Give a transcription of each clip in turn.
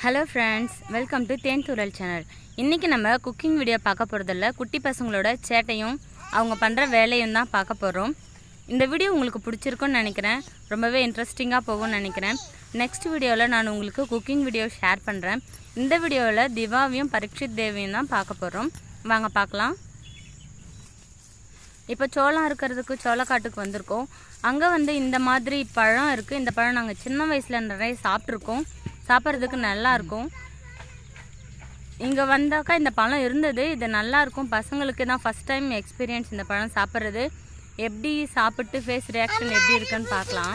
Hello friends, welcome to Thenthooral channel. இன்றைக்கி நம்ம cooking video பார்க்க போகிறதில்ல, குட்டி பசங்களோட சேட்டையும் அவங்க பண்ணுற வேலையும் தான் பார்க்க போகிறோம். இந்த வீடியோ உங்களுக்கு பிடிச்சிருக்குன்னு நினைக்கிறேன். ரொம்பவே இன்ட்ரெஸ்டிங்காக போகும்னு நினைக்கிறேன். நெக்ஸ்ட் வீடியோவில் நான் உங்களுக்கு குக்கிங் வீடியோ ஷேர் பண்ணுறேன். இந்த வீடியோவில் திவாவையும் பரீட்சித் தேவியும் தான் பார்க்க போகிறோம். வாங்க பார்க்கலாம். இப்போ சோளம் இருக்கிறதுக்கு சோளக்காட்டுக்கு வந்திருக்கோம். அங்கே இந்த மாதிரி பழம் இருக்குது. இந்த பழம் நாங்கள் சின்ன வயசில் நிறைய சாப்பிட்ருக்கோம். சாப்பிட்றதுக்கு நல்லாயிருக்கும். இங்கே வந்தாக்கா இந்த பழம் இருந்தது. இது நல்லாயிருக்கும். பசங்களுக்கு தான் ஃபஸ்ட் டைம் எக்ஸ்பீரியன்ஸ் இந்த பழம் சாப்பிட்றது. எப்படி சாப்பிட்டு ஃபேஸ் ரியாக்ஷன் எப்படி இருக்குன்னு பார்க்கலாம்.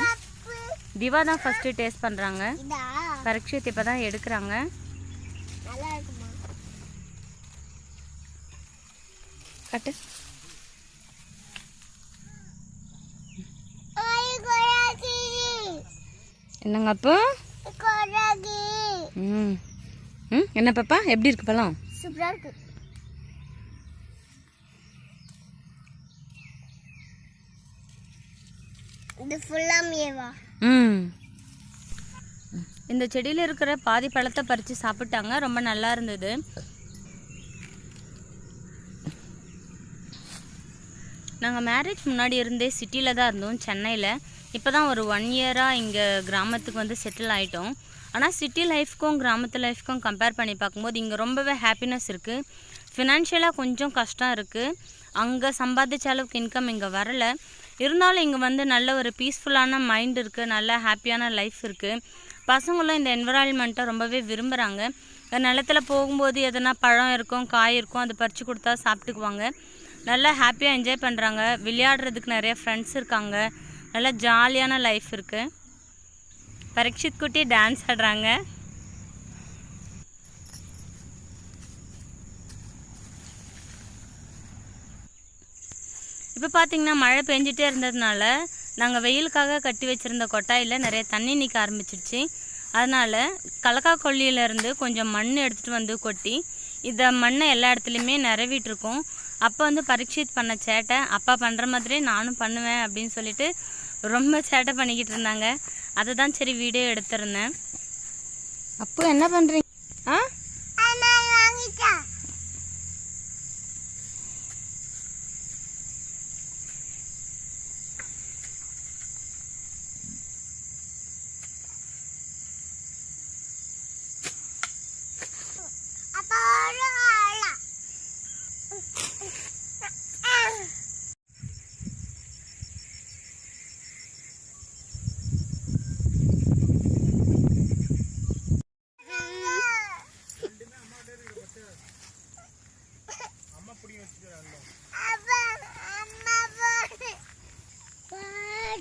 திவா தான் ஃபஸ்ட்டு டேஸ்ட் பண்ணுறாங்க. பரீட்சித் இப்போ தான் எடுக்கிறாங்க. கட்டு என்னங்க அப்போ என்ன பாப்பா, எப்படி இருக்கு பழம்? சூப்பரா இருக்கு. இது ஃபுல்லா மேவா. இந்த செடியில் இருக்கிற பாதி பழத்தை பறித்து சாப்பிட்டாங்க. ரொம்ப நல்லா இருந்தது. நாங்கள் மேரேஜ் முன்னாடி இருந்தே சிட்டியில் தான் இருந்தோம், சென்னையில். இப்போ தான் ஒரு 1 இயராக இங்கே கிராமத்துக்கு செட்டில் ஆகிட்டோம். ஆனால் சிட்டி லைஃப்க்கும் கிராமத்து லைஃப்க்கும் கம்பேர் பண்ணி பார்க்கும்போது இங்கே ரொம்பவே ஹாப்பினஸ் இருக்குது. ஃபினான்ஷியலாக கொஞ்சம் கஷ்டம் இருக்குது. அங்கே சம்பாதிச்ச அளவுக்கு இன்கம் இங்கே வரலை. இருந்தாலும் இங்கே நல்ல ஒரு பீஸ்ஃபுல்லான மைண்ட் இருக்குது, நல்ல ஹாப்பியான லைஃப் இருக்குது. பசங்களும் இந்த என்விரான்மெண்ட்டை ரொம்பவே விரும்புகிறாங்க. நிலத்தில் போகும்போது எதனா பழம் இருக்கும், காய் இருக்கும், அதை பறித்து கொடுத்தா சாப்பிட்டுக்குவாங்க. நல்லா ஹாப்பியாக என்ஜாய் பண்ணுறாங்க. விளையாடுறதுக்கு நிறைய ஃப்ரெண்ட்ஸ் இருக்காங்க. நல்லா ஜாலியான லைஃப் இருக்குது. பரீட்சித் குட்டி டான்ஸ் ஆடுறாங்க. இப்போ பார்த்திங்கன்னா மழை பெஞ்சிட்டே இருந்ததுனால நாங்கள் வெயிலுக்காக கட்டி வச்சுருந்த கொட்டாயில் நிறைய தண்ணி நிற்க ஆரம்பிச்சிடுச்சு. அதனால் கலக்கா கொல்லியிலேருந்து கொஞ்சம் மண் எடுத்துகிட்டு வந்து கொட்டி இதை மண்ணை எல்லா இடத்துலையுமே நிறவிட்டுருக்கோம். அப்போ பரீட்சித் பண்ண சேட்டை அப்பா பண்ணுற மாதிரியே நானும் பண்ணுவேன் அப்படின்னு சொல்லிட்டு ரொம்ப சேட்டை பண்ணிக்கிட்டு இருந்தாங்க. அதை தான் சரி வீடியோ எடுத்திருந்தேன். அப்போ என்ன பண்ணுறீங்க?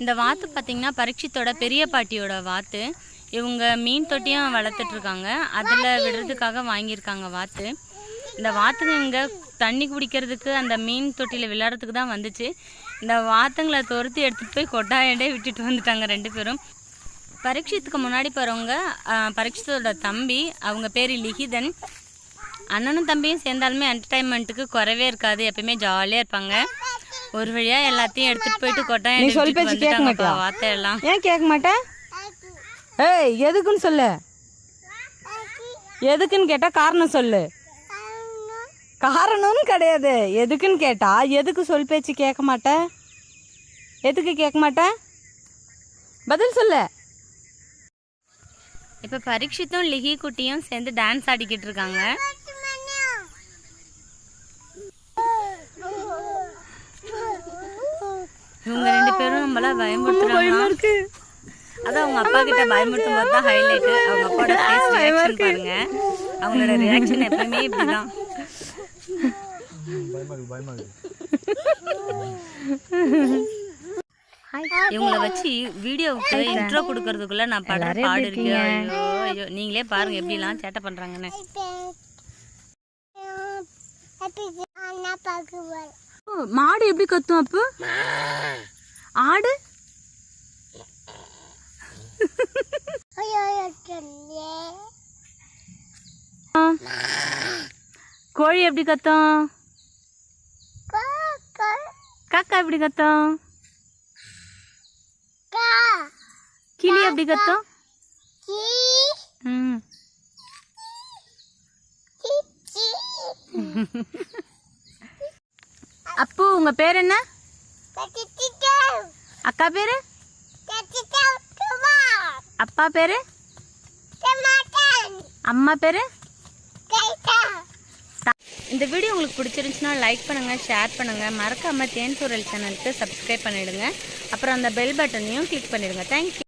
இந்த வாத்து பார்த்திங்கன்னா பரீட்சித்தோட பெரிய பாட்டியோட வாத்து. இவங்க மீன் தொட்டியும் வளர்த்துட்ருக்காங்க. அதில் விடுறதுக்காக வாங்கியிருக்காங்க வாத்து. இந்த வாத்துங்க இங்கே தண்ணி குடிக்கிறதுக்கு அந்த மீன் தொட்டியில் விளையாடுறதுக்கு தான் வந்துச்சு. இந்த வாத்துங்களை துரத்தி எடுத்துகிட்டு போய் கொட்டாயண்டே விட்டுட்டு வந்துட்டாங்க 2 பேரும். பரீட்சித்துக்கு முன்னாடி போகிறவங்க பரீட்சித்தோட தம்பி. அவங்க பேர் லிகிதன். அண்ணனும் தம்பியும் சேர்ந்தாலுமே என்டர்டைன்மெண்ட்டுக்கு குறைவே இருக்காது. எப்பயுமே ஜாலியாக இருப்பாங்க. ஒரு வழியா எல்லாத்தையும் எடுத்துட்டு போயிட்டு கொட்டாய். நீ சொல் பேச்சு கேட்க மாட்டா? வார்த்தையெல்லாம் ஏன் கேட்க மாட்டேன்? ஏய், எதுக்குன்னு சொல்லு. எதுக்குன்னு கேட்டா காரணம் சொல்லு. காரணம்னு கிடையாது, எதுக்குன்னு கேட்டா எதுக்கு சொல் பேச்சு கேட்க மாட்டேன்? எதுக்கு கேட்க மாட்டேன்? பதில் சொல்லு. இப்போ பரீட்சித்தும் லிகி குட்டியும் சேர்ந்து டான்ஸ் ஆடிக்கிட்டு இருக்காங்க. இவங்க 2 பேரும் நம்மள பயமுறுத்துறாங்க. அதான் அவங்க அப்பா கிட்ட பயமுறுத்தும் போது தான் ஹைலைட். அவங்க அப்பாவோட ஃபேஸ் ரியாக்ஷன் பாருங்க. அவங்களோட ரியாக்ஷன் எப்பவுமே இப்படிதான். இவங்களை வச்சு வீடியோவுக்கு இன்ட்ரோ கொடுக்கறதுக்குள்ள நான் படுற பாடு இருக்கு. ஐயோ, நீங்களே பாருங்க எப்படிலாம் சேட்டை பண்றாங்கன்னு. மாடு எப்படி கத்தும்? அப்போ ஆடு கோழி எப்படி கத்தும்? காக்கா எப்படி கத்தும்? கிளி எப்படி கத்தும்? அப்பு உங்க பேர் என்ன? அக்கா பேரு? அப்பா பேரு? அம்மா பேரு? இந்த வீடியோ உங்களுக்கு பிடிச்சிருந்துச்சுன்னா லைக் பண்ணுங்கள், ஷேர் பண்ணுங்கள், மறக்காமல் தேன் சூரல் சேனலுக்கு சப்ஸ்கிரைப் பண்ணிவிடுங்க. அப்புறம் அந்த பெல் பட்டனையும் கிளிக் பண்ணிவிடுங்க. தேங்க்யூ.